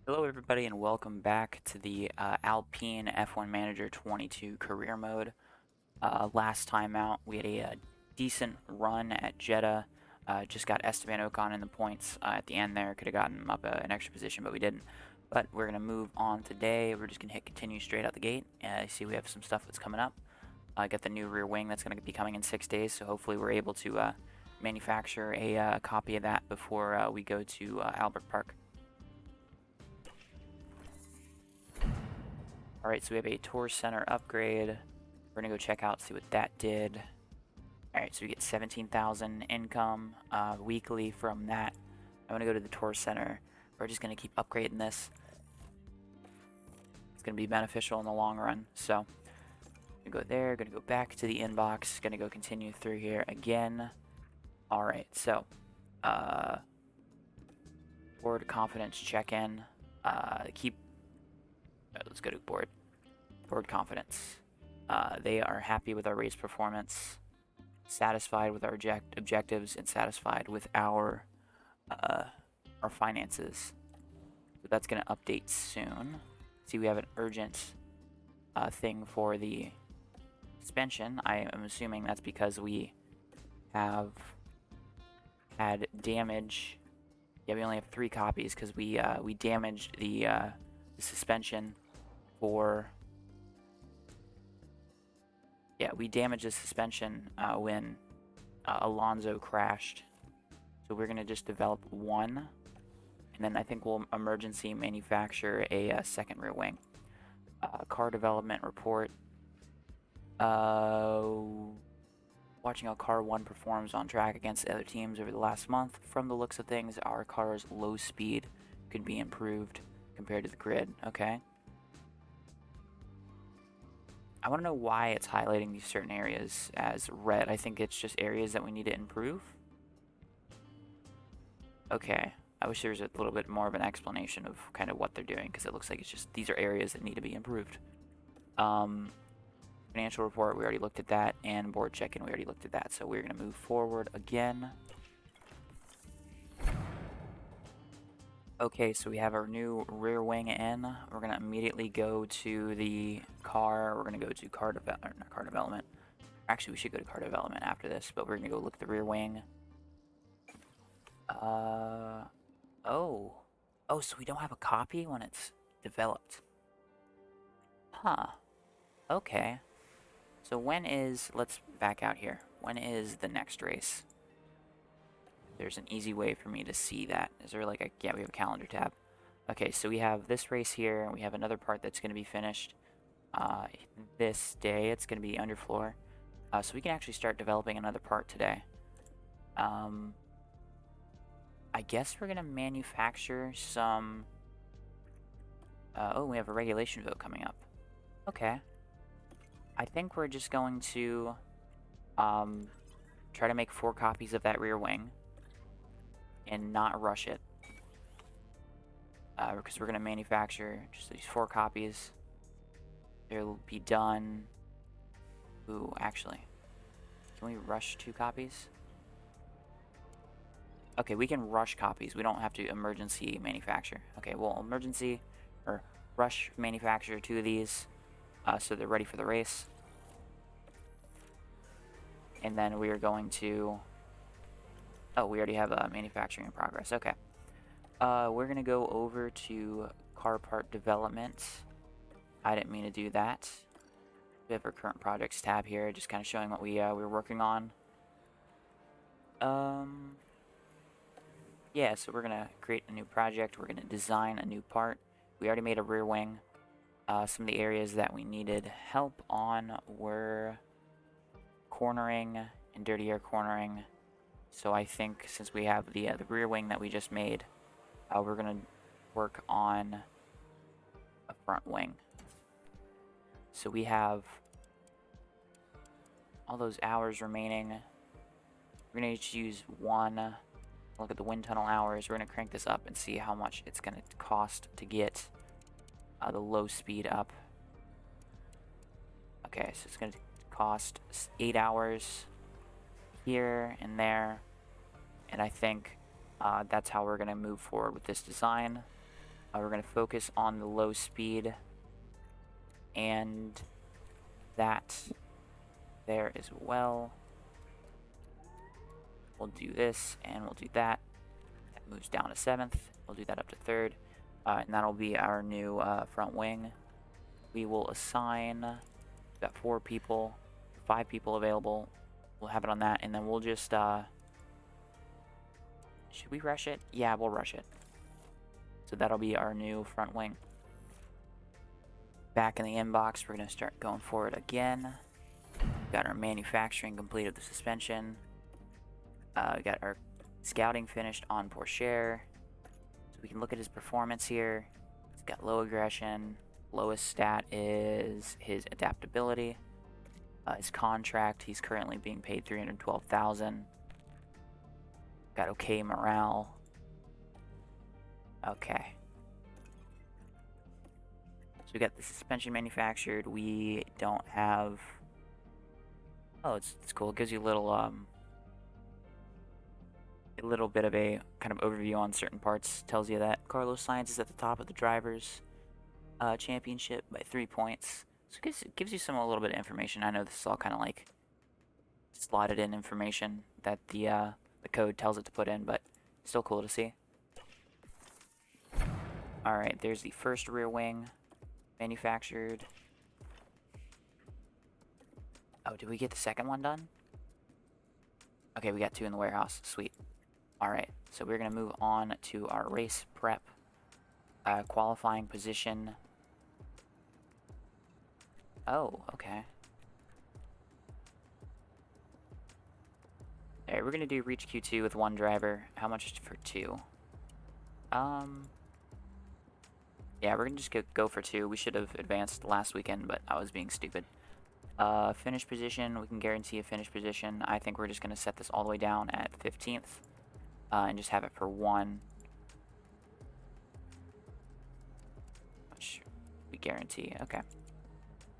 Hello, everybody, and welcome back to the Alpine F1 Manager 22 career mode. Last time out, we had a decent run at Jeddah. Just got Esteban Ocon in the points at the end there. Could have gotten him up an extra position, but we didn't. But we're going to move on today. We're just going to hit continue straight out the gate. I see we have some stuff that's coming up. Got the new rear wing that's going to be coming in 6 days, so hopefully we're able to manufacture a copy of that before we go to Albert Park. Alright, so we have a tour center upgrade. We're gonna go check out, see what that did. Alright, so we get 17,000 income weekly from that. I'm gonna go to the tour center. We're just gonna keep upgrading this. It's gonna be beneficial in the long run. So, gonna go there, gonna go back to the inbox, gonna go continue through here again. Alright, so, board confidence check-in. Let's go to board confidence. They are happy with our race performance, satisfied with our objectives, and satisfied with our finances. So that's going to update soon. See, we have an urgent thing for the suspension. I am assuming that's because we have had damage. Yeah, we only have 3 copies because we damaged the suspension for. Yeah, we damaged the suspension when Alonso crashed. So we're going to just develop one. And then I think we'll emergency manufacture a second rear wing. Car development report. Watching how car 1 performs on track against the other teams over the last month. From the looks of things, our car's low speed could be improved compared to the grid. Okay. I want to know why it's highlighting these certain areas as red. I think it's just areas that we need to improve. Okay. I wish there was a little bit more of an explanation of kind of what they're doing, because it looks like it's just these are areas that need to be improved. Financial report, we already looked at that, and board check-in, we already looked at that. So we're going to move forward again. Okay, so we have our new rear wing in. We're going to immediately go to the car. We're going to go to car development. Actually, we should go to car development after this, but we're going to go look at the rear wing. Oh. Oh, so we don't have a copy when it's developed. Huh. Okay. So when is, let's back out here. When is the next race? There's an easy way for me to see that. Is there like a, yeah, we have a calendar tab. Okay, so we have this race here, and we have another part that's going to be finished this day. It's going to be underfloor. So we can actually start developing another part today. I guess we're going to manufacture some. Oh, we have a regulation vote coming up. Okay. I think we're just going to try to make 4 copies of that rear wing and not rush it. Because we're going to manufacture just these 4 copies. They'll be done. Ooh, actually. Can we rush 2 copies? Okay, we can rush copies. We don't have to emergency manufacture. Okay, we'll emergency or rush manufacture 2 of these so they're ready for the race. And then we are going to... Oh, we already have manufacturing in progress. Okay. We're going to go over to car part development. I didn't mean to do that. We have our current projects tab here, just kind of showing what we're working on. Yeah, so we're going to create a new project. We're going to design a new part. We already made a rear wing. Some of the areas that we needed help on were cornering and dirty air cornering. So I think since we have the rear wing that we just made, we're going to work on a front wing. So we have all those hours remaining. We're going to just use 1. Look at the wind tunnel hours. We're going to crank this up and see how much it's going to cost to get the low speed up. Okay, so it's going to cost 8 hours here and there. And I think that's how we're going to move forward with this design. We're going to focus on the low speed and that there as well. We'll do this and we'll do that. That moves down to 7th. We'll do that up to 3rd. And that'll be our new front wing. We will assign, we've got 4 people, 5 people available. We'll have it on that, and then we'll just, should we rush it? Yeah, we'll rush it. So that'll be our new front wing. Back in the inbox, we're going to start going forward again. Got our manufacturing complete of the suspension. We got our scouting finished on Pourchaire. So we can look at his performance here. He's got low aggression. Lowest stat is his adaptability. His contract, he's currently being paid $312,000. Got okay morale. Okay. So we got the suspension manufactured. We don't have... Oh, it's cool. It gives you a little bit of a kind of overview on certain parts. Tells you that Carlos Sainz is at the top of the drivers' championship by 3 points. So it gives you a little bit of information. I know this is all kind of like slotted in information that the code tells it to put in, but still cool to see. All right, there's the first rear wing manufactured. Oh, did we get the second one done? Okay, we got 2 in the warehouse. Sweet. All right, so we're gonna move on to our race prep, qualifying position. Oh, okay. Alright, we're gonna do reach Q2 with 1 driver. How much for 2? Yeah, we're gonna just go for 2. We should have advanced last weekend, but I was being stupid. Finish position, we can guarantee a finish position. I think we're just gonna set this all the way down at 15th, and just have it for 1. Which we guarantee, okay.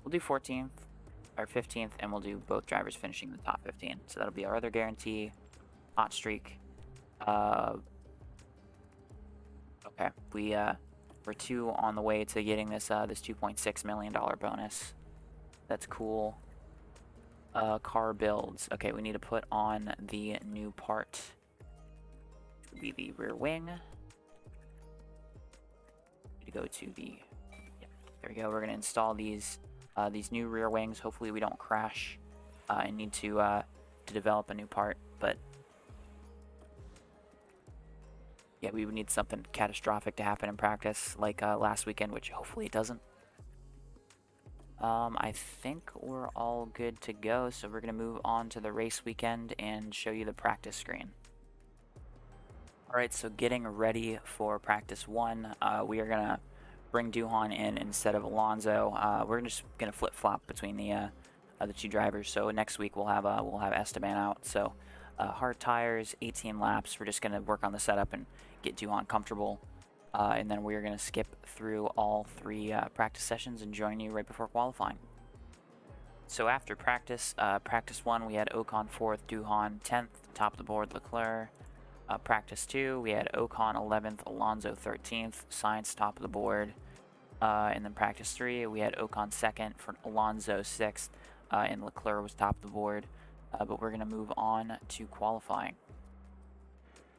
We'll do 14th, or 15th, and we'll do both drivers finishing the top 15. So that'll be our other guarantee. Hot streak. Okay, we're 2 on the way to getting this this $2.6 million bonus. That's cool. Car builds. Okay, we need to put on the new part. Which would be the rear wing. Need to go to the... Yep, there we go. We're gonna install these new rear wings. Hopefully we don't crash and need to develop a new part, but yeah, we would need something catastrophic to happen in practice like last weekend, which hopefully it doesn't. I think we're all good to go, so we're gonna move on to the race weekend and show you the practice screen. Alright, so getting ready for practice 1, we are gonna bring Duhan in instead of Alonso. We're just gonna flip-flop between the 2 drivers. So next week we'll have Esteban out. So hard tires, 18 laps. We're just gonna work on the setup and get Duhan comfortable, and then we're gonna skip through all 3 practice sessions and join you right before qualifying. So after practice, practice 1 we had Ocon 4th, Duhan 10th, top of the board Leclerc. Practice 2 we had Ocon 11th, Alonso 13th, Sainz top of the board. And then practice 3, we had Ocon 2nd, for Alonso 6th, and Leclerc was top of the board. But we're going to move on to qualifying.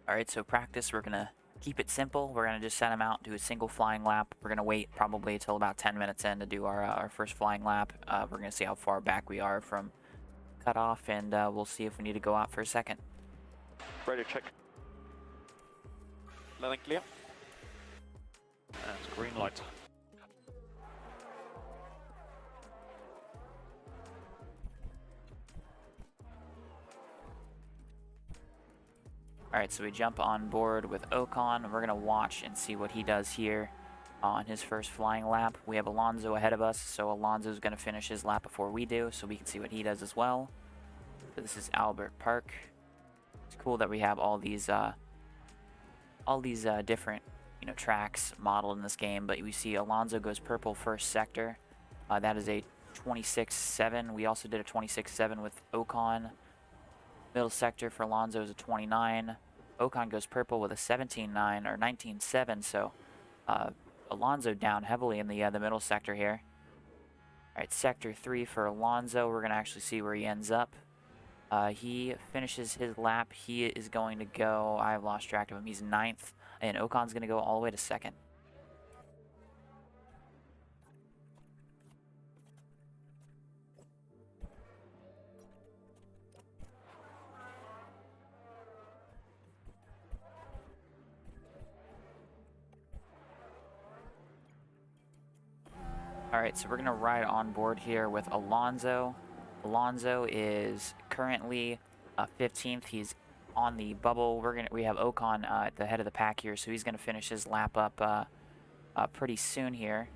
Alright, so practice, we're going to keep it simple. We're going to just send them out, do a single flying lap. We're going to wait probably until about 10 minutes in to do our first flying lap. We're going to see how far back we are from cutoff, and we'll see if we need to go out for a second. Ready, check. Landing clear. And green light. Alright, so we jump on board with Ocon. We're going to watch and see what he does here on his first flying lap. We have Alonso ahead of us, so Alonso's going to finish his lap before we do, so we can see what he does as well. So this is Albert Park. It's cool that we have all these different, tracks modeled in this game, but we see Alonso goes purple first sector. That is a 26.7. We also did a 26.7 with Ocon. Middle sector for Alonso is a 29. Ocon goes purple with a 17.9 or 19.7, so Alonso down heavily in the middle sector here. All right, sector 3 for Alonso. We're going to actually see where he ends up. He finishes his lap. He is going to go, I've lost track of him. He's 9th, and Ocon's going to go all the way to 2nd. Alright, so we're going to ride on board here with Alonso. Alonso is currently 15th. He's on the bubble. We have Ocon at the head of the pack here, so he's going to finish his lap up pretty soon here.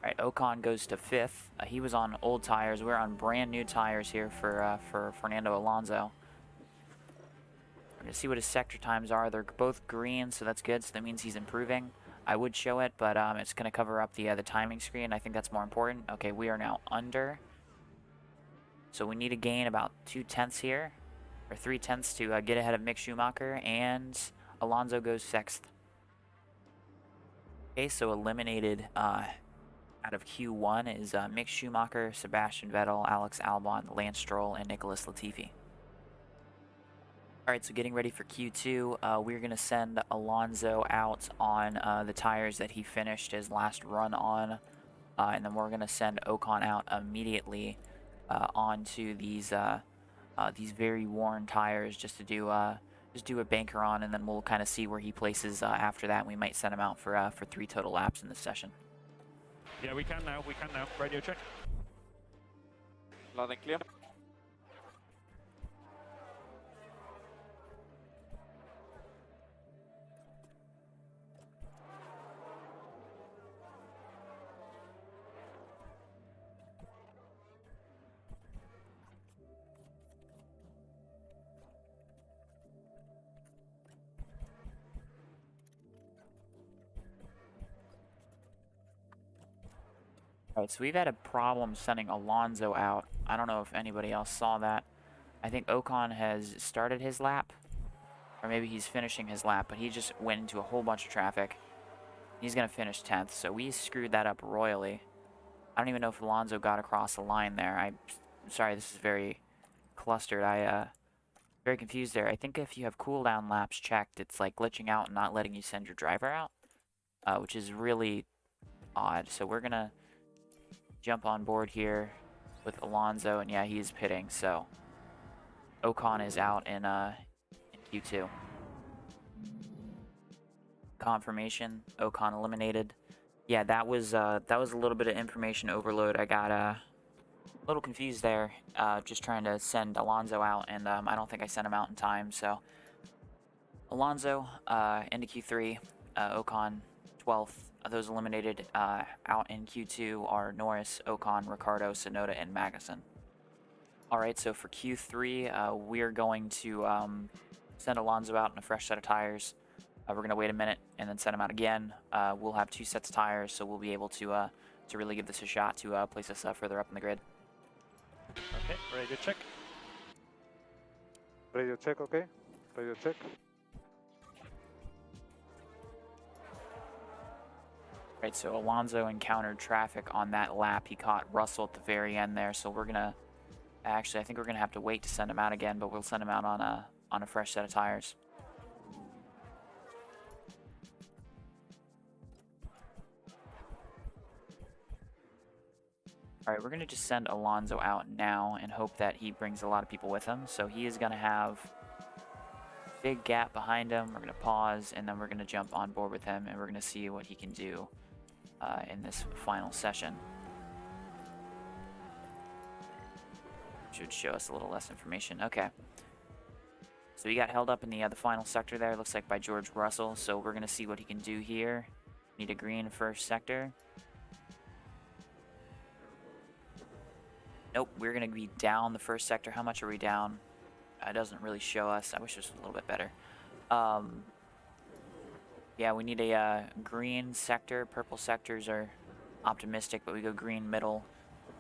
Alright, Ocon goes to 5th. He was on old tires. We're on brand new tires here for Fernando Alonso. We're going to see what his sector times are. They're both green, so that's good. So that means he's improving. I would show it, but it's going to cover up the timing screen. I think that's more important. Okay, we are now under. So we need to gain about 2/10 here, or 3/10 to get ahead of Mick Schumacher, and Alonso goes 6th. Okay, so eliminated out of Q1 is Mick Schumacher, Sebastian Vettel, Alex Albon, Lance Stroll, and Nicholas Latifi. Alright, so getting ready for Q2, we're going to send Alonso out on the tires that he finished his last run on, and then we're going to send Ocon out immediately onto these very worn tires just to do a banker on, and then we'll kind of see where he places after that. We might send him out for 3 total laps in this session. Yeah, we can now. Radio check. Loud and clear. Alright, so we've had a problem sending Alonso out. I don't know if anybody else saw that. I think Ocon has started his lap, or maybe he's finishing his lap, but he just went into a whole bunch of traffic. He's going to finish 10th, so we screwed that up royally. I don't even know if Alonso got across the line there. I'm sorry, this is very clustered. Very confused there. I think if you have cooldown laps checked, it's like glitching out and not letting you send your driver out, which is really odd. So we're going to jump on board here with Alonso, and yeah, he's pitting, so Ocon is out in Q2. Confirmation, Ocon eliminated. Yeah, that was a little bit of information overload. I got a little confused there, just trying to send Alonso out, and I don't think I sent him out in time, so Alonso into Q3, Ocon 12th. Those eliminated out in Q2 are Norris, Ocon, Ricciardo, Tsunoda, and Magnussen. Alright, so for Q3, we're going to send Alonso out in a fresh set of tires. We're going to wait a minute and then send him out again. We'll have 2 sets of tires, so we'll be able to really give this a shot to place us further up in the grid. Okay, radio check. Radio check, okay. Radio check. Right, so Alonso encountered traffic on that lap. He caught Russell at the very end there, so we're gonna actually, I think we're gonna have to wait to send him out again, but we'll send him out on a fresh set of tires. All right, we're gonna just send Alonso out now and hope that he brings a lot of people with him. So he is gonna have a big gap behind him. We're gonna pause, and then we're gonna jump on board with him, and we're gonna see what he can do in this final session. Should show us a little less information. Okay. So he got held up in the final sector there, looks like by George Russell. So we're going to see what he can do here. Need a green first sector. Nope, we're going to be down the first sector. How much are we down? It doesn't really show us. I wish it was a little bit better. Yeah, we need a green sector. Purple sectors are optimistic, but we go green middle.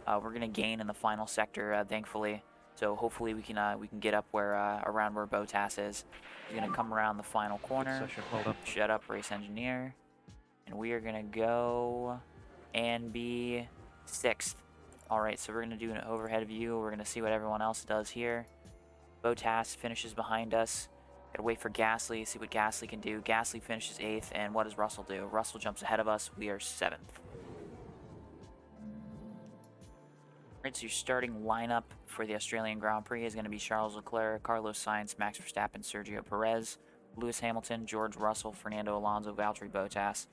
We're going to gain in the final sector, thankfully. So hopefully we can get up where around where Botas is. He's gonna come around the final corner. Session, well done. Shut up, race engineer. And we are gonna go and be 6th. All right, so we're gonna do an overhead view. We're gonna see what everyone else does here. Botas finishes behind us. Gotta wait for Gasly, see what Gasly can do. Gasly finishes 8th, and what does Russell do? Russell jumps ahead of us. We are 7th. Alright, so your starting lineup for the Australian Grand Prix is going to be Charles Leclerc, Carlos Sainz, Max Verstappen, Sergio Perez, Lewis Hamilton, George Russell, Fernando Alonso, Valtteri Bottas,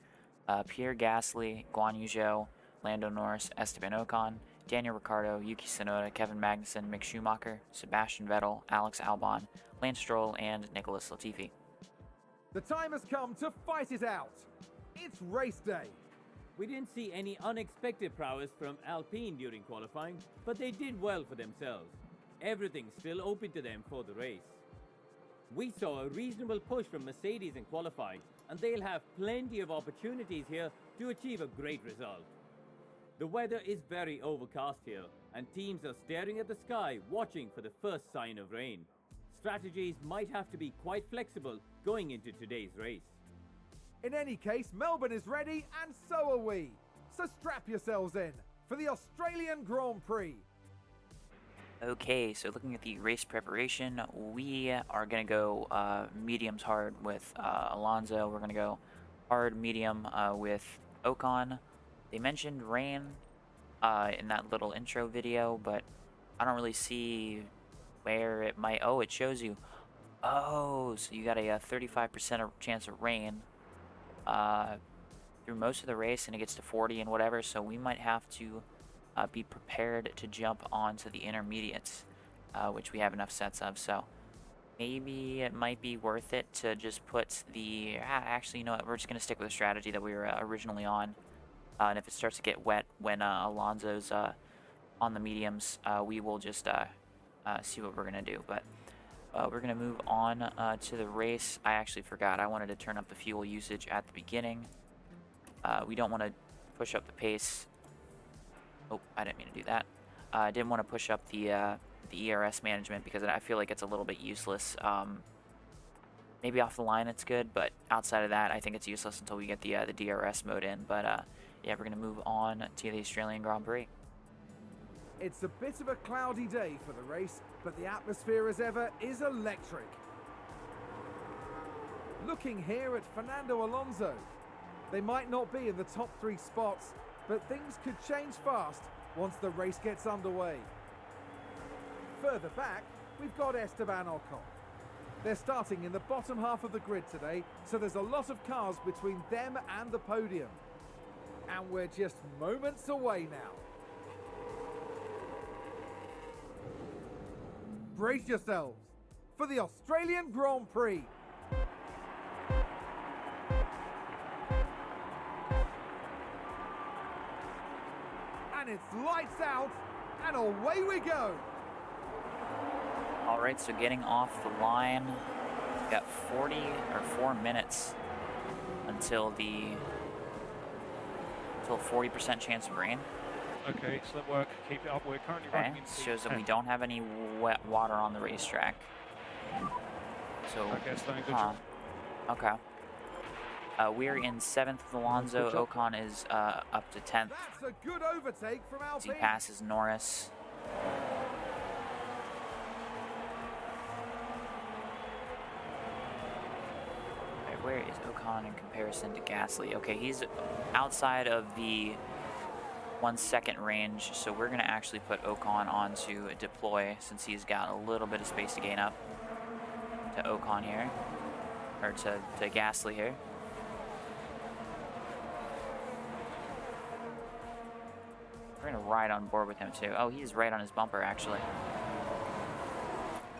Pierre Gasly, Guan Yu Zhou, Lando Norris, Esteban Ocon, Daniel Ricciardo, Yuki Tsunoda, Kevin Magnussen, Mick Schumacher, Sebastian Vettel, Alex Albon, Lance Stroll, and Nicholas Latifi. The time has come to fight it out. It's race day. We didn't see any unexpected prowess from Alpine during qualifying, but they did well for themselves. Everything's still open to them for the race. We saw a reasonable push from Mercedes in qualifying, and they'll have plenty of opportunities here to achieve a great result. The weather is very overcast here, and teams are staring at the sky, watching for the first sign of rain. Strategies might have to be quite flexible going into today's race. In any case, Melbourne is ready, and so are we. So strap yourselves in for the Australian Grand Prix. Okay, so looking at the race preparation, we are going to go mediums hard with Alonso. We're going to go hard medium with Ocon. They mentioned rain in that little intro video, but I don't really see where it might... Oh, it shows you. Oh, so you got a 35% chance of rain through most of the race, and it gets to 40 and whatever, so we might have to be prepared to jump onto the intermediates, which we have enough sets of. So maybe it might be worth it to just put the... actually, you know what? We're just going to stick with the strategy that we were originally on. And if it starts to get wet when Alonso's on the mediums, we will just see what we're going to do. But we're going to move on to the race. I actually forgot. I wanted to turn up the fuel usage at the beginning. We don't want to push up the pace. Oh, I didn't mean to do that. I didn't want to push up the ERS management because I feel like it's a little bit useless. Maybe off the line it's good, but outside of that, I think it's useless until we get the DRS mode in. But yeah, we're going to move on to the Australian Grand Prix. It's a bit of a cloudy day for the race, but the atmosphere as ever is electric. Looking here at Fernando Alonso. They might not be in the top 3 spots, but things could change fast once the race gets underway. Further back, we've got Esteban Ocon. They're starting in the bottom half of the grid today, so there's a lot of cars between them and the podium. And we're just moments away now. Brace yourselves for the Australian Grand Prix. And it's lights out, and away we go. All right, so getting off the line, we've got 4 minutes until 40% chance of rain. Okay, excellent work. Keep it up. We're currently Okay, running into shows that we don't have any wet water on the racetrack. So, Okay, slowing good job. okay. We're in 7th with Alonso. Ocon is up to 10th That's a good overtake from as he Alpine. passes Norris. Alright, where is Ocon in comparison to Gasly? Okay, he's outside of the 1 second range, so we're going to actually put Ocon onto a deploy since he's got a little bit of space to gain up to Ocon here, or to Gasly here. We're going to ride on board with him too. Oh, he's right on his bumper actually.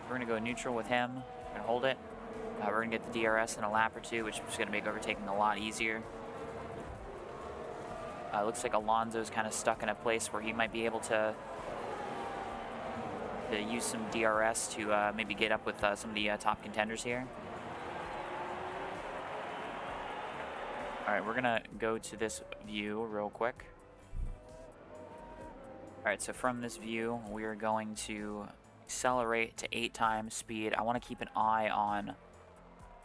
We're going to go neutral with him. We're going to hold it. We're going to get the DRS in a lap or two, which is going to make overtaking a lot easier. Looks like Alonso's kind of stuck in a place where he might be able to use some DRS to maybe get up with some of the top contenders here. Alright, we're going to go to this view real quick. Alright, so from this view, we are going to accelerate to 8 times speed. I want to keep an eye on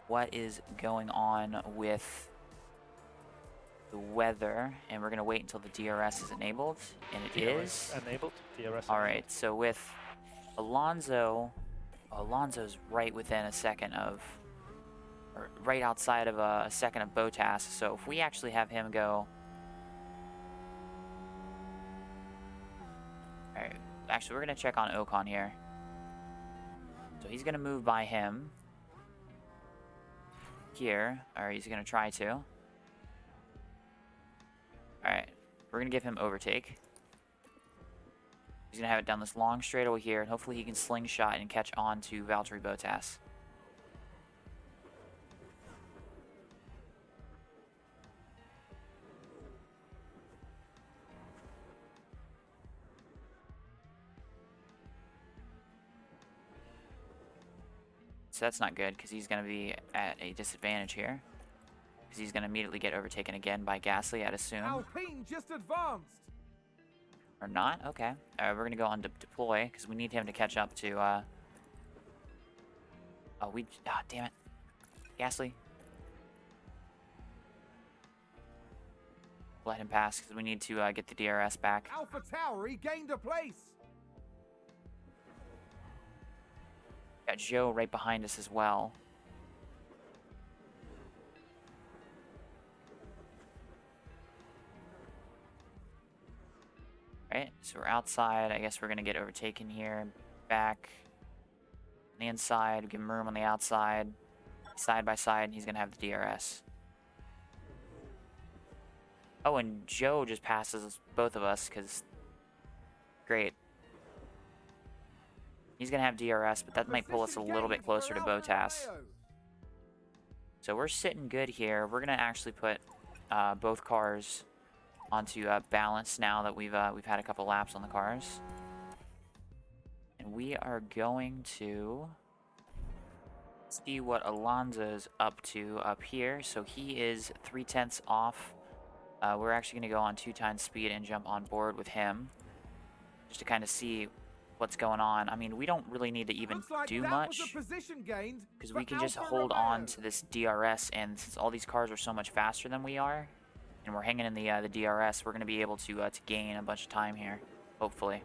what is going on with the weather, and we're going to wait until the DRS is enabled, and it is. Enabled. DRS All enabled. right, so with Alonso's right within a second of, or right outside of a second of Bottas. So if we actually have him go, all right, actually we're gonna check on Ocon here. So he's gonna move by him here, or he's gonna try to. All right, we're gonna give him overtake. He's going to have it down this long straightaway here, and hopefully he can slingshot and catch on to Valtteri Bottas. So that's not good, because he's going to be at a disadvantage here. Because he's going to immediately get overtaken again by Gasly, I'd assume. Alpine just advanced. Or not? Okay. We're going to go on to deploy, because we need him to catch up to, oh, damn it. Gasly. Let him pass, because we need to get the DRS back. Alpha Tauri gained a place. Got Joe right behind us as well. Right, so we're outside. I guess we're going to get overtaken here. Back on the inside, give him room on the outside. Side by side, and he's going to have the DRS. Oh, and Joe just passes both of us, because... Great. He's going to have DRS, but that might pull us a little bit closer to Bottas. So we're sitting good here. We're going to actually put both cars onto balance now that we've had a couple laps on the cars. And we are going to see what Alonso's up to up here. So he is 3/10 off. We're actually going to go on 2 times speed and jump on board with him, just to kind of see what's going on. I mean, we don't really need to even do much, because we can just hold on to this DRS, and since all these cars are so much faster than we are, and we're hanging in the DRS, we're going to be able to gain a bunch of time here, hopefully.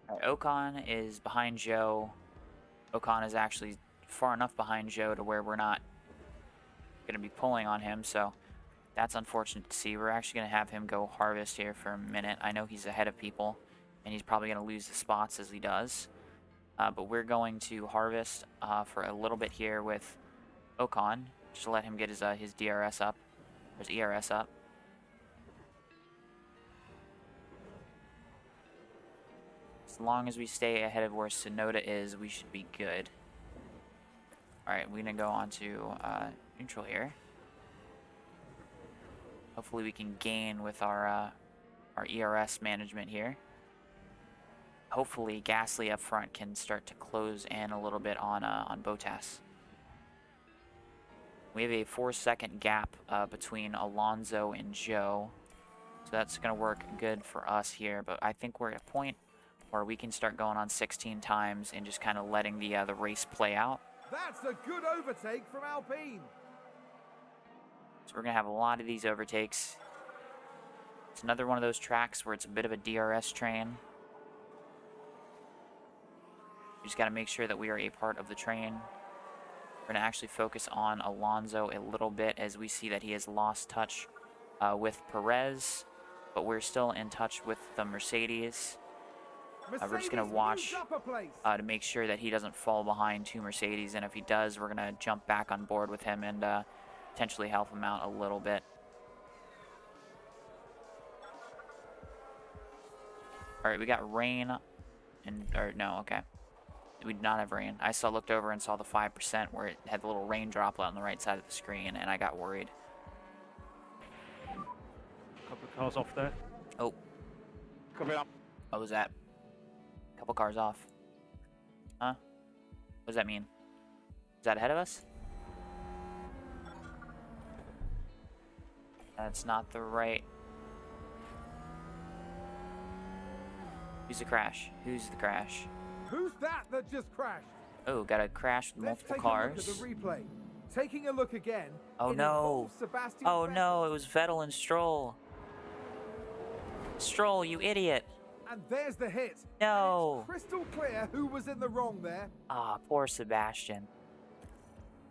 All right, Ocon is behind Joe. Ocon is actually far enough behind Joe to where we're not going to be pulling on him, so that's unfortunate to see. We're actually going to have him go harvest here for a minute. I know he's ahead of people, and he's probably going to lose the spots as he does. But we're going to harvest for a little bit here with Ocon, just to let him get his DRS up, or his ERS up. As long as we stay ahead of where Sonoda is, we should be good. Alright, we're going to go on to neutral here. Hopefully we can gain with our ERS management here. Hopefully Gasly up front can start to close in a little bit on Bottas. We have a 4-second gap between Alonso and Joe, so that's going to work good for us here. But I think we're at a point where we can start going on 16 times and just kind of letting the race play out. That's a good overtake from Alpine. So we're going to have a lot of these overtakes. It's another one of those tracks where it's a bit of a DRS train. We just got to make sure that we are a part of the train. We're going to actually focus on Alonso a little bit, as we see that he has lost touch with Perez, but we're still in touch with the Mercedes. We're just going to watch to make sure that he doesn't fall behind to Mercedes, and if he does, we're going to jump back on board with him and potentially help him out a little bit. Alright, we got rain, okay. We did not have rain. I looked over and saw the 5% where it had the little rain droplet on the right side of the screen, and I got worried. Couple of cars off there. Oh. Coming up. What was that? Couple cars off. What does that mean? Is that ahead of us? That's not the right... Who's the crash? Who's the crash? Who's that just crashed? Oh, got a crash with Let's multiple take cars. a look at the replay. Taking a look again. Oh it no! involves Sebastian Oh Vettel. no! It was Vettel and Stroll. Stroll, you idiot! And there's the hit. No. And it's crystal clear who was in the wrong there. Ah, poor Sebastian.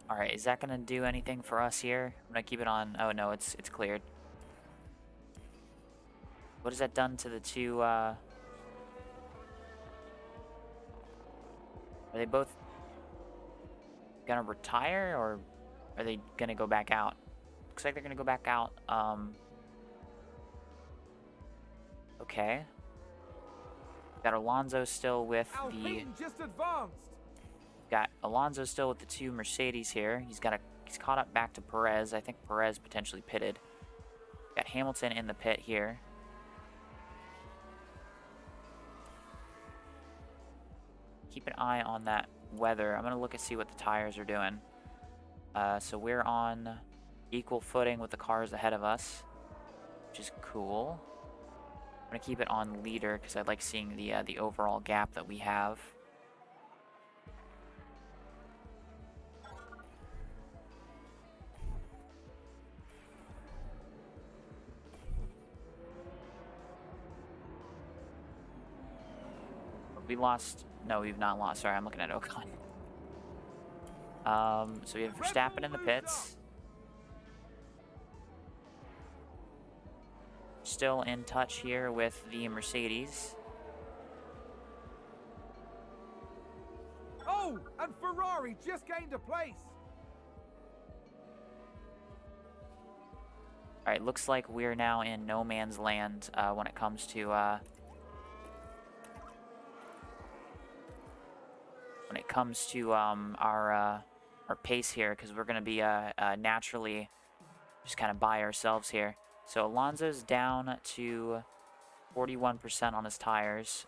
All right, is that gonna do anything for us here? I'm gonna keep it on. Oh no, it's cleared. What has that done to the two? Are they both gonna retire, or are they gonna go back out? Looks like they're gonna go back out. Okay. Got Alonso still with Alpine just advanced. Got Alonso still with the two Mercedes here. He's caught up back to Perez. I think Perez potentially pitted. Got Hamilton in the pit here. Keep an eye on that weather. I'm gonna look and see what the tires are doing. So we're on equal footing with the cars ahead of us, which is cool. I'm gonna keep it on leader because I like seeing the overall gap that we have. We lost. No, we've not lost. Sorry, I'm looking at Ocon. So we have Verstappen in the pits. Still in touch here with the Mercedes. Oh, and Ferrari just gained a place. All right, looks like we're now in no man's land when it comes to our pace here, because we're going to be naturally just kind of by ourselves here. So Alonso's down to 41% on his tires.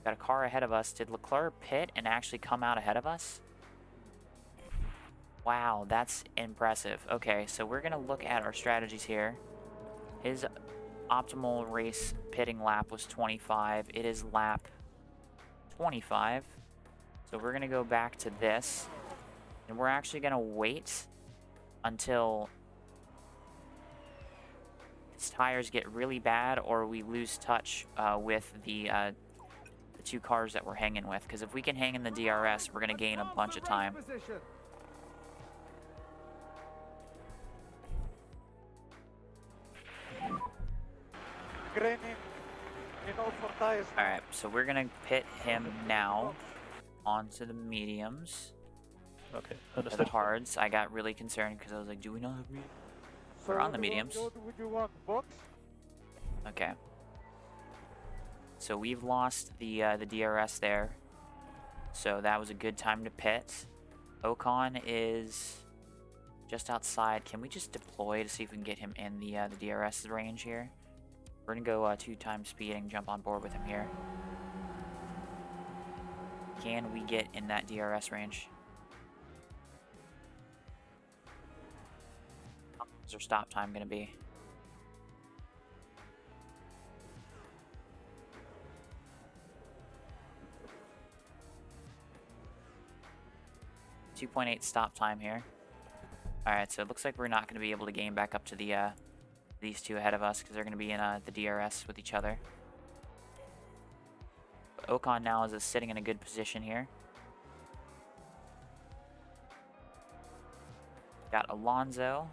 Got a car ahead of us. Did Leclerc pit and actually come out ahead of us? Wow, that's impressive. Okay, so we're going to look at our strategies here. His optimal race pitting lap was 25. It is lap 25. So we're going to go back to this. And we're actually going to wait until his tires get really bad or we lose touch with the two cars that we're hanging with. Because if we can hang in the DRS, we're going to gain a bunch of time. Alright, so we're going to pit him now onto the mediums. Okay, For the understood. hards. I got really concerned because I was like, do we not have mediums? We're on the mediums. Would you want box? Okay. So we've lost the DRS there. So that was a good time to pit. Ocon is just outside. Can we just deploy to see if we can get him in the DRS range here? We're gonna go 2 speed and jump on board with him here. Can we get in that DRS range? What's our stop time gonna be? .8 stop time here. Alright, so it looks like we're not going to be able to gain back up to the these two ahead of us because they're going to be in the DRS with each other. But Ocon now is sitting in a good position here. Got Alonso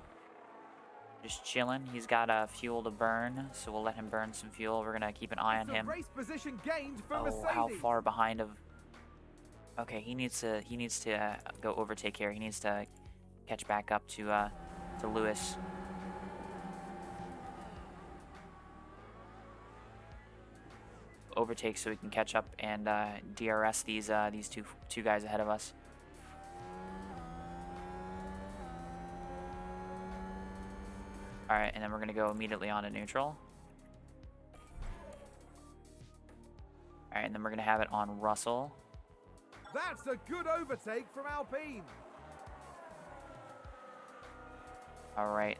just chilling. He's got fuel to burn, so we'll let him burn some fuel. We're going to keep an eye on him. Race position gained for Oh, Mercedes. how far behind of... Okay, he needs to go overtake here. He needs to catch back up to Lewis. Overtake so we can catch up and DRS these two guys ahead of us. All right, and then we're gonna go immediately onto neutral. All All right, and then we're going to have it on Russell. That's a good overtake from Alpine. All right.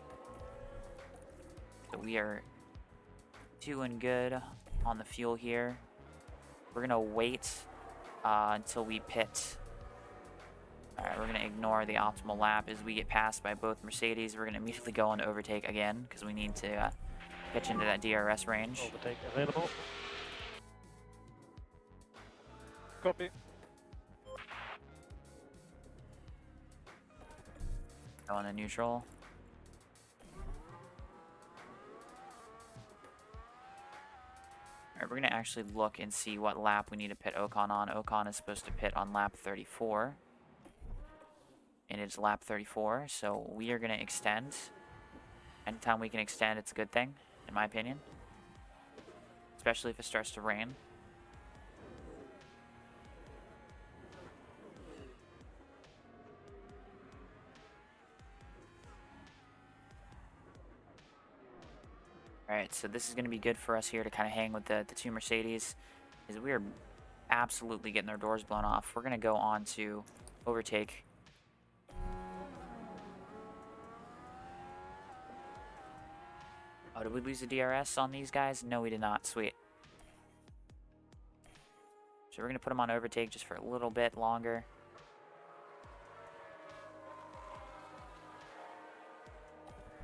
So we are doing good on the fuel here. We're going to wait until we pit. All right, we're going to ignore the optimal lap as we get passed by both Mercedes. We're going to immediately go on to overtake again because we need to pitch into that DRS range. Overtake available. Copy. Go on to neutral. All right, we're going to actually look and see what lap we need to pit Ocon on. Ocon is supposed to pit on lap 34. And it's lap 34, so we are going to extend. Anytime we can extend, it's a good thing, in my opinion. Especially if it starts to rain. Alright, so this is going to be good for us here to kind of hang with the two Mercedes. Because we are absolutely getting their doors blown off. We're going to go on to overtake. Oh, did we lose the DRS on these guys? No, we did not. Sweet. So we're going to put them on overtake just for a little bit longer.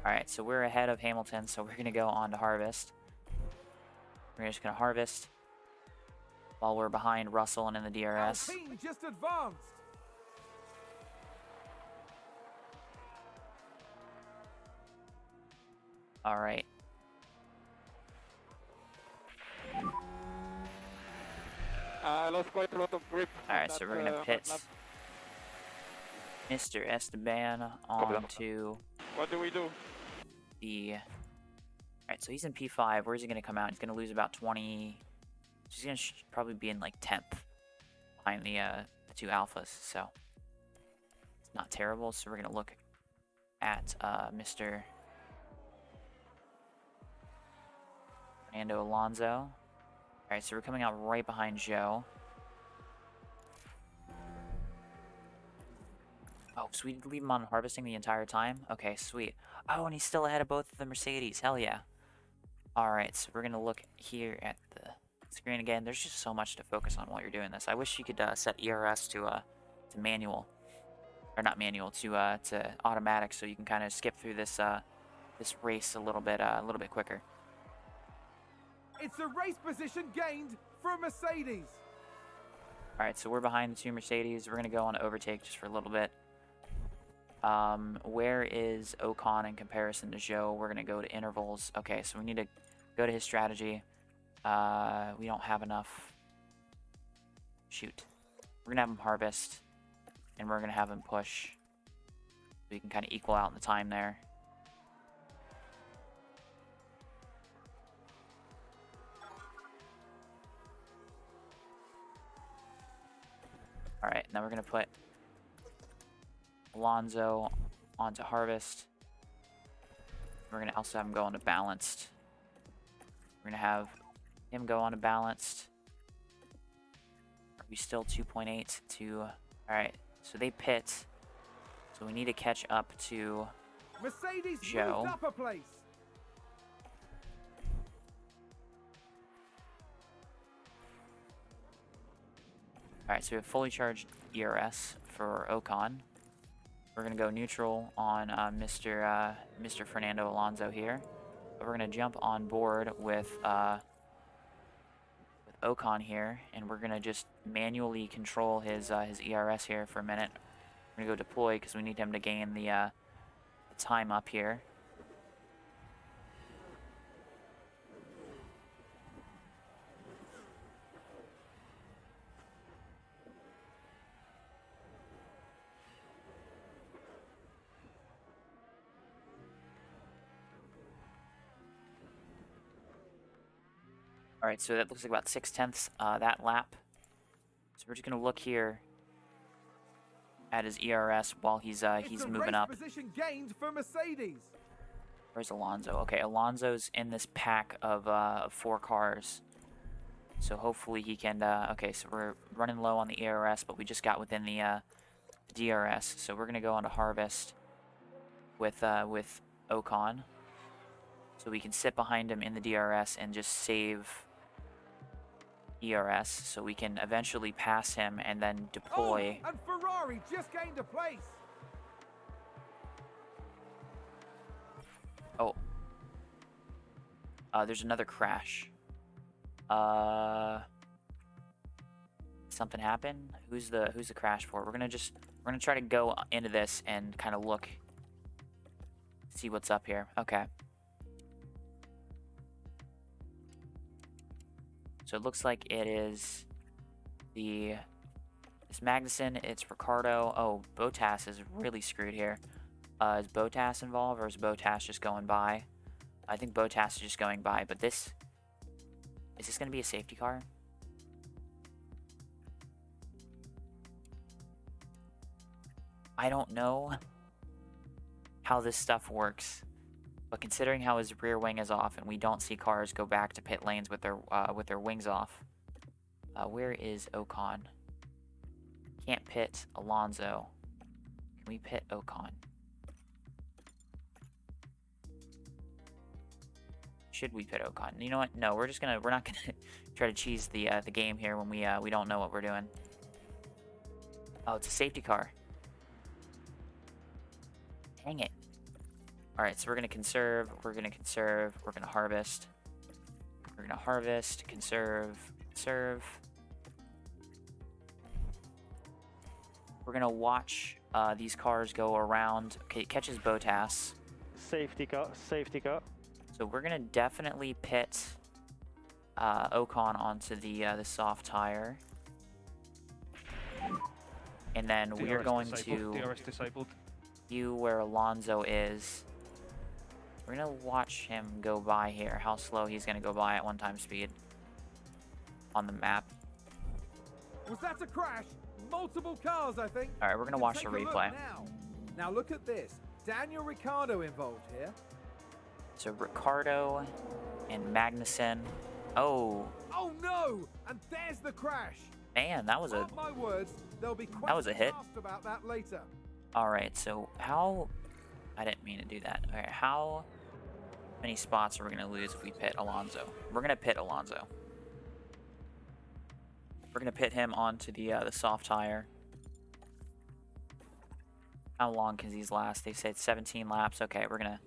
Alright, so we're ahead of Hamilton, so we're going to go on to harvest. We're just going to harvest while we're behind Russell and in the DRS. Alpine just advanced. Alright. I lost quite a lot of grip. Alright, so we're going to pit lap. Mr. Esteban onto What do we do? the... Alright, so he's in P5. Where's he going to come out? He's going to lose about 20... He's going to probably be in like 10th behind the two Alphas, so it's not terrible. So we're going to look at Mr. Fernando Alonso. Alright, so we're coming out right behind Joe. Oh, so we leave him on harvesting the entire time? Okay, sweet. Oh, and he's still ahead of both of the Mercedes. Hell yeah. Alright, so we're going to look here at the screen again. There's just so much to focus on while you're doing this. I wish you could set ERS to manual. Or not manual, to automatic, so you can kind of skip through this this race a little bit quicker. It's a race position gained for Mercedes. Alright, so we're behind the two Mercedes. We're going to go on to overtake just for a little bit. Where is Ocon in comparison to Joe? We're going to go to intervals. Okay, so we need to go to his strategy. We don't have enough. Shoot. We're going to have him harvest. And we're going to have him push. So we can kind of equal out in the time there. Alright, now we're going to put Alonso onto harvest. We're going to also have him go on to balanced. We're going to have him go on to balanced. Are we still 2.8 to... Alright, so they pit. So we need to catch up to Mercedes Joe. moved up a place. Alright, so we have fully charged ERS for Ocon. We're going to go neutral on Mr. Fernando Alonso here. But we're going to jump on board with Ocon here, and we're going to just manually control his ERS here for a minute. We're going to go deploy because we need him to gain the time up here. Alright, so that looks like about 6/10 that lap. So we're just going to look here at his ERS while he's moving up. Position gained for Mercedes. Where's Alonso? Okay, Alonso's in this pack of 4 cars. So hopefully he can, okay, so we're running low on the ERS, but we just got within the DRS. So we're going to go on to harvest with Ocon. So we can sit behind him in the DRS and just save ERS. So we can eventually pass him and then deploy. Oh, and Ferrari just gained a place. Oh. There's another crash. Something happened? Who's the crash for? We're gonna try to go into this and kind of look, see what's up here. Okay. So it looks like it is it's Magnussen, it's Ricardo. Oh, Bottas is really screwed here. Is Bottas involved, or is Bottas just going by? I think Bottas is just going by, but is this going to be a safety car? I don't know how this stuff works, but considering how his rear wing is off and we don't see cars go back to pit lanes with their wings off. Where is Ocon? Can't pit Alonso. Can we pit Ocon? Should we pit Ocon? You know what? No, we're not gonna try to cheese the game here when we don't know what we're doing. Oh, it's a safety car. Dang it. All right, so we're gonna conserve. We're gonna harvest. We're gonna harvest, conserve. We're gonna watch these cars go around. Okay, it catches Bottas. Safety car. So we're gonna definitely pit Ocon onto the soft tire, and then we are going to DRS disabled. view where Alonso is. We're gonna watch him go by here. How slow he's gonna go by at 1x speed on the map. Was that a crash? Multiple cars, I think. All right, we're gonna watch the Take a look replay. Now look at this. Daniel Ricciardo involved here. So Ricardo and Magnussen. Oh Oh no! And there's the crash. man, that was a. Mark my words, there'll be That was a hit. questions asked about that later. All right, so how? I didn't mean to do that. All right, how many spots are we gonna lose if we pit Alonso? We're gonna pit Alonso. We're gonna pit him onto the soft tire. How long can these last? They said 17 laps. Okay, we're gonna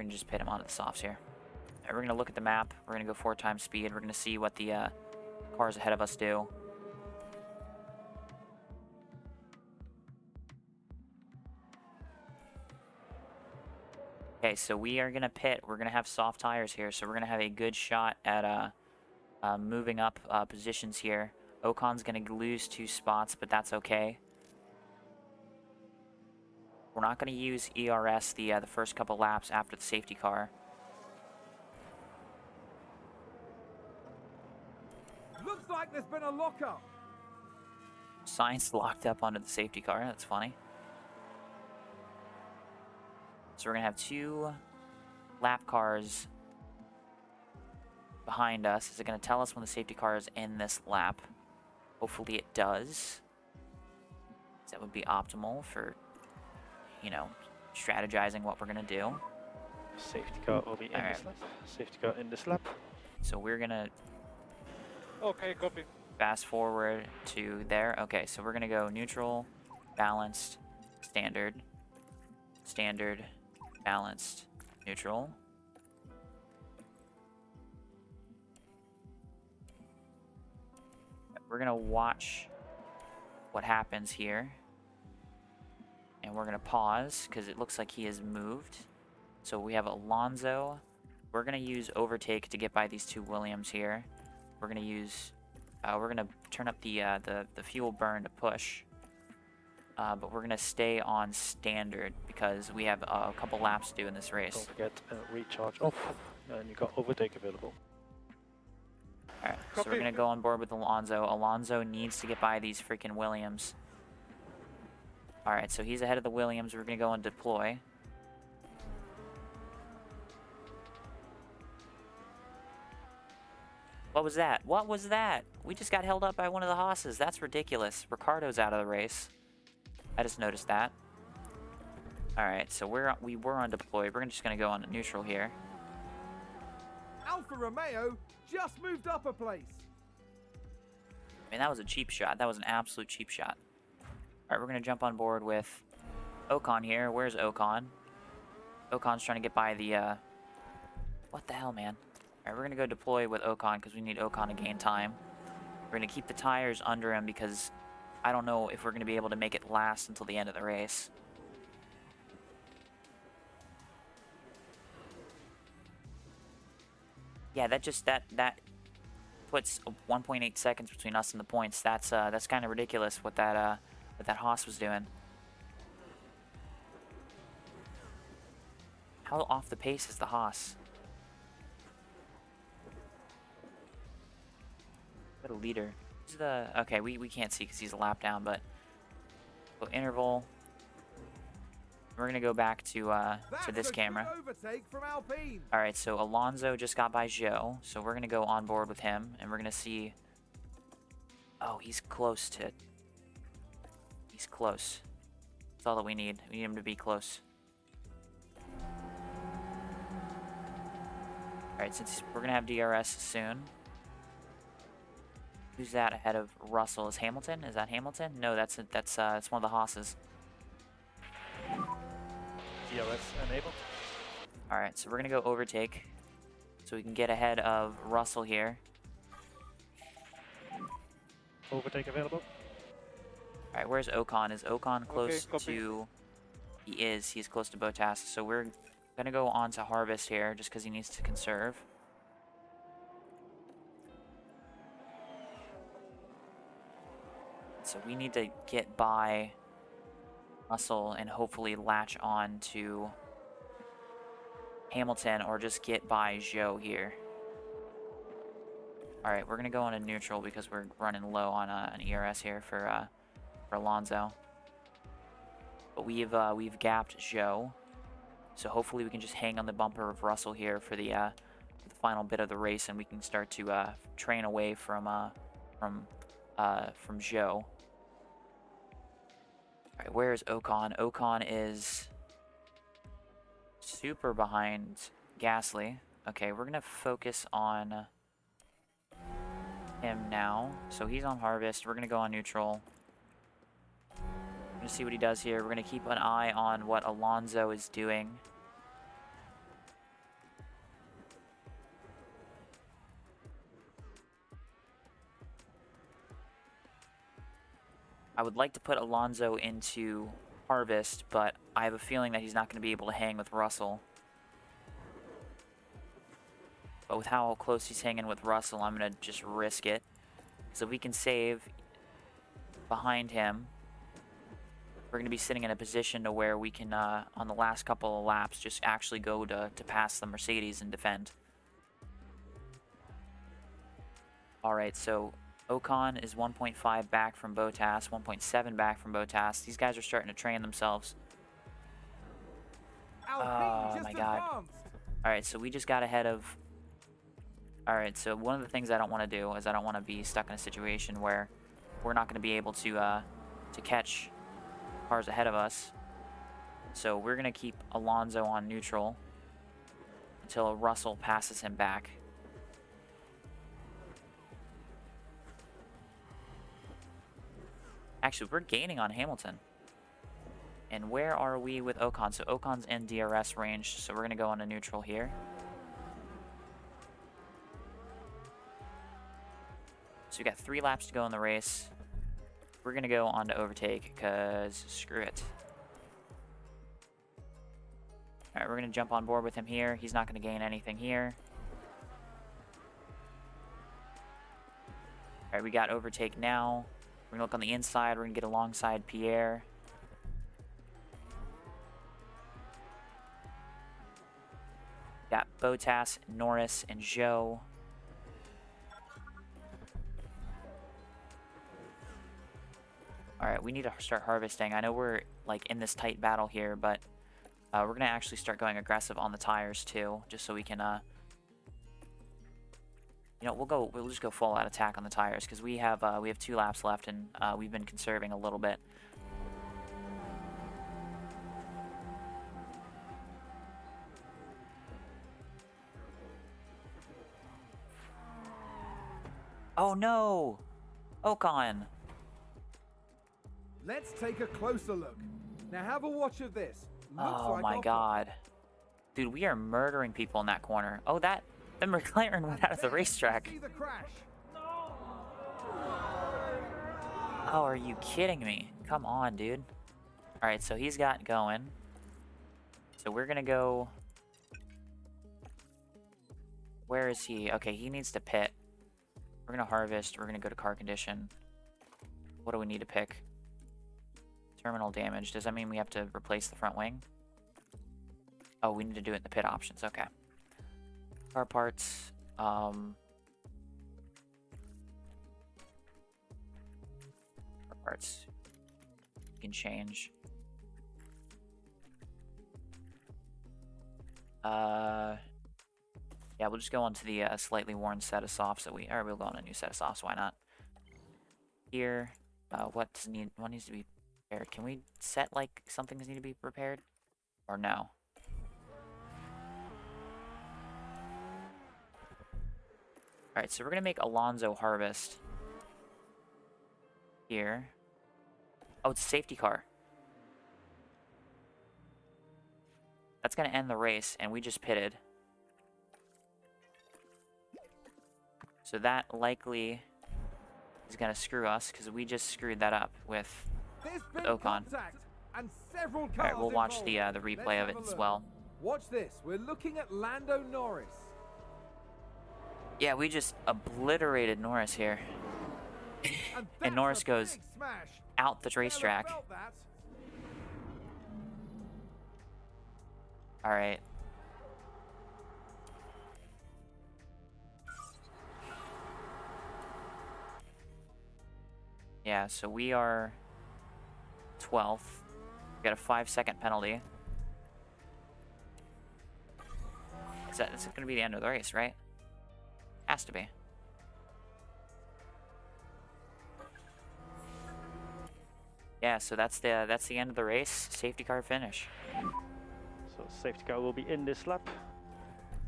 just pit him onto the softs here. All right, we're gonna look at the map. We're gonna go 4x speed. We're gonna see what the cars ahead of us do. Okay, so we are gonna pit. We're gonna have soft tires here, so we're gonna have a good shot at moving up positions here. Ocon's gonna lose 2 spots, but that's okay. We're not gonna use ERS the first couple laps after the safety car. Looks like there's been a lockup. Sainz locked up onto the safety car. That's funny. So we're gonna have 2 lap cars behind us. Is it gonna tell us when the safety car is in this lap? Hopefully it does. That would be optimal for, you know, strategizing what we're gonna do. Safety car will be in this lap. Safety car in this lap. So we're gonna Okay, copy. fast forward to there. Okay, so we're gonna go neutral, balanced, standard, balanced, neutral. We're gonna watch what happens here. And we're gonna pause because it looks like he has moved. So we have Alonso. We're gonna use overtake to get by these 2 Williams here. We're gonna use, we're gonna turn up the fuel burn to push. But we're gonna stay on standard because we have a couple laps to do in this race. Don't forget recharge off, and you got overtake available. Alright, so we're gonna go on board with Alonso. Alonso needs to get by these freaking Williams. Alright, so he's ahead of the Williams. We're gonna go and deploy. What was that? What was that? We just got held up by one of the Haas's. That's ridiculous. Ricardo's out of the race. I just noticed that. Alright, so we were on deploy. We're just going to go on neutral here. Alfa Romeo just moved up a place. I mean, that was a cheap shot. That was an absolute cheap shot. Alright, we're going to jump on board with Ocon here. Where's Ocon? Ocon's trying to get by the, What the hell, man? Alright, we're going to go deploy with Ocon because we need Ocon to gain time. We're going to keep the tires under him because I don't know if we're going to be able to make it last until the end of the race. Yeah, that puts 1.8 seconds between us and the points. That's kind of ridiculous what that Haas was doing. How off the pace is the Haas? What a leader. Who's the... Okay, we can't see because he's a lap down, but... So interval. We're going to go back to this camera. Overtake from Alpine. Alright, so Alonso just got by Joe, so we're going to go on board with him, and we're going to see... Oh, he's close to... He's close. That's all that we need. We need him to be close. Alright, since we're going to have DRS soon. Who's that ahead of Russell? Is Hamilton? Is that Hamilton? No, that's one of the Haas's. DRS enabled. Alright, so we're going to go overtake. So we can get ahead of Russell here. Overtake available. Alright, where's Ocon? Is Ocon close copy. to... He is. He's close to Bottas. So we're going to go on to Harvest here just because he needs to conserve. So we need to get by Russell and hopefully latch on to Hamilton or just get by Joe here. Alright, we're going to go on a neutral because we're running low on an ERS here for Alonso. But we've gapped Joe. So hopefully we can just hang on the bumper of Russell here for the final bit of the race and we can start to train away from Joe. Alright, where is Ocon? Ocon is super behind Gasly. Okay, we're gonna focus on him now. So he's on Harvest. We're gonna go on neutral. We're gonna see what he does here. We're gonna keep an eye on what Alonso is doing. I would like to put Alonso into Harvest, but I have a feeling that he's not going to be able to hang with Russell. But with how close he's hanging with Russell, I'm going to just risk it. So if we can save behind him, we're going to be sitting in a position to where we can, on the last couple of laps, just actually go to pass the Mercedes and defend. Alright, so Ocon is 1.5 back from Bottas, 1.7 back from Bottas. These guys are starting to train themselves. Oh my god. Alright, so we just got ahead of... Alright, so one of the things I don't want to do is I don't want to be stuck in a situation where we're not going to be able to catch cars ahead of us. So we're going to keep Alonso on neutral until Russell passes him back. Actually, we're gaining on Hamilton. And where are we with Ocon? So Ocon's in DRS range, so we're going to go on a neutral here. So we got 3 laps to go in the race. We're going to go on to overtake, because screw it. Alright, we're going to jump on board with him here. He's not going to gain anything here. Alright, we got overtake now. We're going to look on the inside. We're going to get alongside Pierre. Got Bottas, Norris, and Zhou. Alright, we need to start harvesting. I know we're like in this tight battle here, but we're going to actually start going aggressive on the tires too, just so we can You know, we'll just go full out attack on the tires because we have 2 laps left and we've been conserving a little bit. Oh no! Ocon! Let's take a closer look. Now have a watch of this. Looks Oh like my off- god. Dude, we are murdering people in that corner. Oh, the McLaren went out of the There, racetrack. see the crash. Oh, are you kidding me? Come on, dude. Alright, so he's got going. So we're gonna go... Where is he? Okay, he needs to pit. We're gonna harvest. We're gonna go to car condition. What do we need to pick? Terminal damage. Does that mean we have to replace the front wing? Oh, we need to do it in the pit options. Okay. Car parts. Car parts. You can change. Yeah, we'll just go on to the slightly worn set of softs that we'll go on a new set of softs. Why not? Here, what needs to be repaired? Can we set like something needs to be repaired, or no? All right, so we're gonna make Alonso harvest here. Oh, it's a safety car. That's gonna end the race, and we just pitted. So that likely is gonna screw us because we just screwed that up with There's been Ocon. contact and several cars All right, we'll watch involved. the replay Let's of it have a as look. well. Watch this. We're looking at Lando Norris. Yeah, we just obliterated Norris here. And, that's Norris a goes big smash. out the Never racetrack. felt that. All right. Yeah, so we are 12th. We got a 5-second penalty. This is going to be the end of the race, right? Has to be. Yeah, so that's the end of the race. Safety car finish. So safety car will be in this lap. You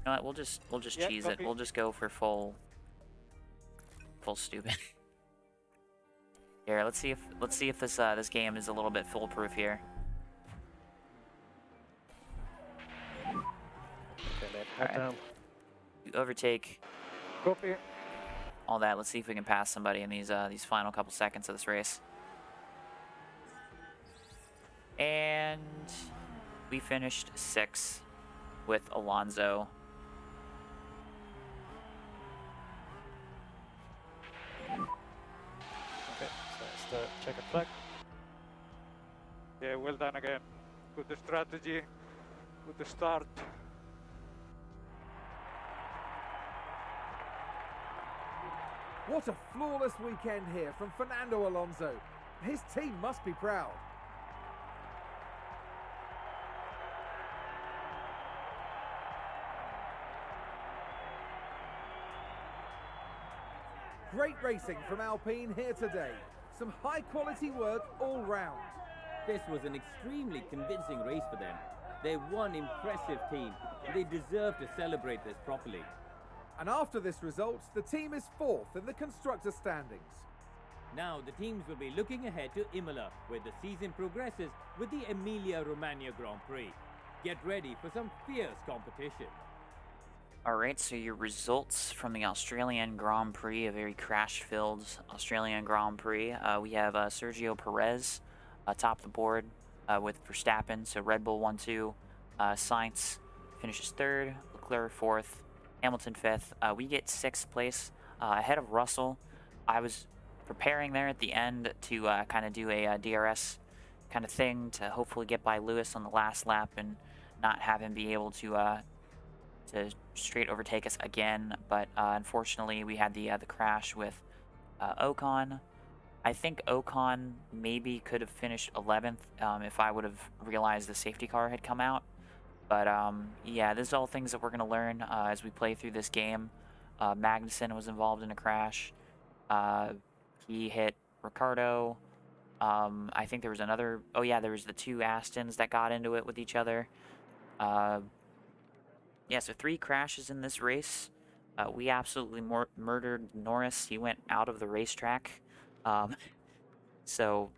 know what? We'll just Yeah, cheese it. copy. We'll just go for full stupid. Here, let's see if this game is a little bit foolproof here. Okay, then head Alright. down. You overtake, Copy. all that. Let's see if we can pass somebody in these final couple seconds of this race. And we finished 6th with Alonso. Okay, so that's the checkered flag. Yeah, well done again. Good strategy. Good start. What a flawless weekend here from Fernando Alonso. His team must be proud. Great racing from Alpine here today. Some high quality work all round. This was an extremely convincing race for them. They're one impressive team, and they deserve to celebrate this properly. And after this result, the team is 4th in the constructor standings. Now the teams will be looking ahead to Imola, where the season progresses with the Emilia-Romagna Grand Prix. Get ready for some fierce competition. Alright, so your results from the Australian Grand Prix, a very crash-filled Australian Grand Prix. We have Sergio Perez atop the board with Verstappen, so Red Bull 1-2. Sainz finishes 3rd, Leclerc 4th, Hamilton 5th. We get 6th place ahead of Russell. I was preparing there at the end to kind of do a DRS kind of thing to hopefully get by Lewis on the last lap and not have him be able to straight overtake us again, but unfortunately we had the crash with Ocon. I think Ocon maybe could have finished 11th if I would have realized the safety car had come out. But yeah, this is all things that we're going to learn as we play through this game. Magnussen was involved in a crash. He hit Ricardo. I think there was another. Oh yeah, there was the two Astons that got into it with each other. Yeah, so 3 crashes in this race. We absolutely murdered Norris. He went out of the racetrack. Um, so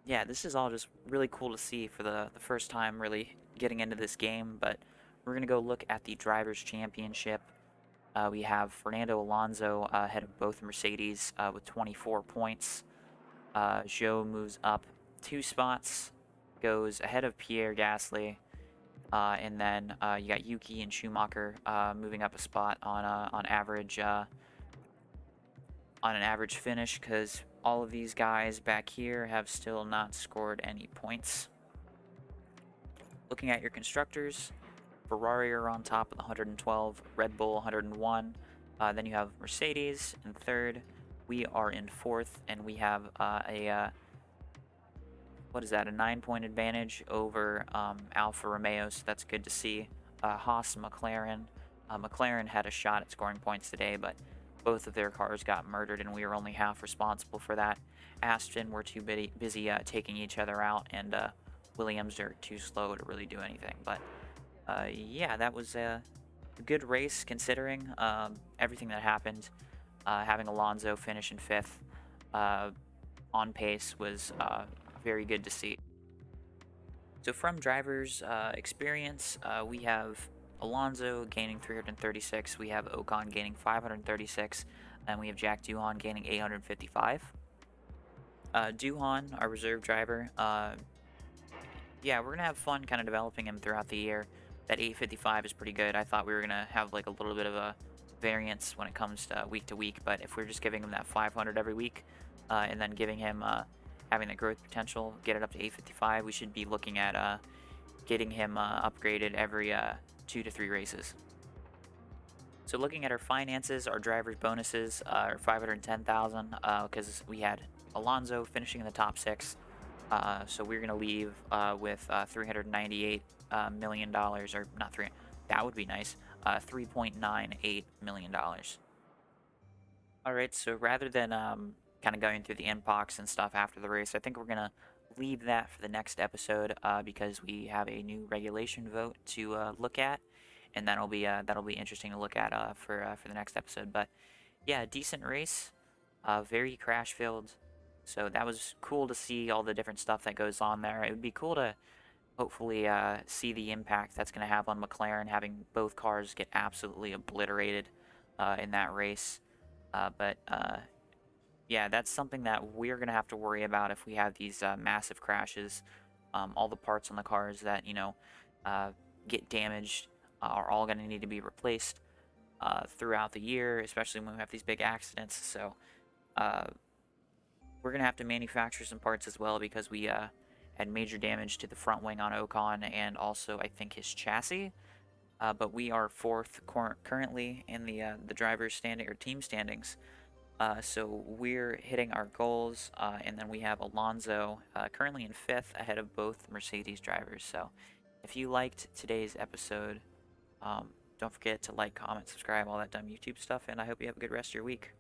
yeah, this is all just really cool to see for the first time really getting into this game. But we're gonna go look at the Drivers' Championship. We have Fernando Alonso ahead of both Mercedes with 24 points. Zhou moves up 2 spots, goes ahead of Pierre Gasly, and then you got Yuki and Schumacher moving up a spot on average on an average finish, because all of these guys back here have still not scored any points. Looking at your constructors, Ferrari are on top with 112, Red Bull 101. Then you have Mercedes in third. We are in fourth, and we have what is that? A 9-point advantage over Alfa Romeo, so that's good to see. Haas and McLaren. McLaren had a shot at scoring points today, but both of their cars got murdered, and we were only half responsible for that. Aston were too busy taking each other out, and Williams are too slow to really do anything. But yeah, that was a good race considering everything that happened. Having Alonso finish in 5th on pace was very good to see. So from drivers' experience, we have Alonso gaining 336, we have Ocon gaining 536, and we have Jack Doohan gaining 855. Doohan, our reserve driver, yeah, we're going to have fun kind of developing him throughout the year. That 855 is pretty good. I thought we were going to have like a little bit of a variance when it comes to week, but if we're just giving him that 500 every week and then giving him having the growth potential, get it up to 855, we should be looking at getting him upgraded every 2 to 3 races. So looking at our finances, our driver's bonuses are 510,000 because we had Alonso finishing in the top 6. So we're gonna leave with $398 million, or not three. That would be nice. $3.98 million. All right. So rather than kind of going through the inbox and stuff after the race, I think we're gonna leave that for the next episode because we have a new regulation vote to look at, and that'll be interesting to look at for the next episode. But yeah, decent race, very crash filled. So that was cool to see all the different stuff that goes on there. It would be cool to hopefully see the impact that's going to have on McLaren, having both cars get absolutely obliterated in that race. But yeah, that's something that we're going to have to worry about if we have these massive crashes. All the parts on the cars that, get damaged are all going to need to be replaced throughout the year, especially when we have these big accidents. So we're going to have to manufacture some parts as well because we had major damage to the front wing on Ocon and also, I think, his chassis. But we are 4th currently in the driver's standing or team standings. So we're hitting our goals, and then we have Alonso currently in 5th ahead of both Mercedes drivers. So if you liked today's episode, don't forget to like, comment, subscribe, all that dumb YouTube stuff, and I hope you have a good rest of your week.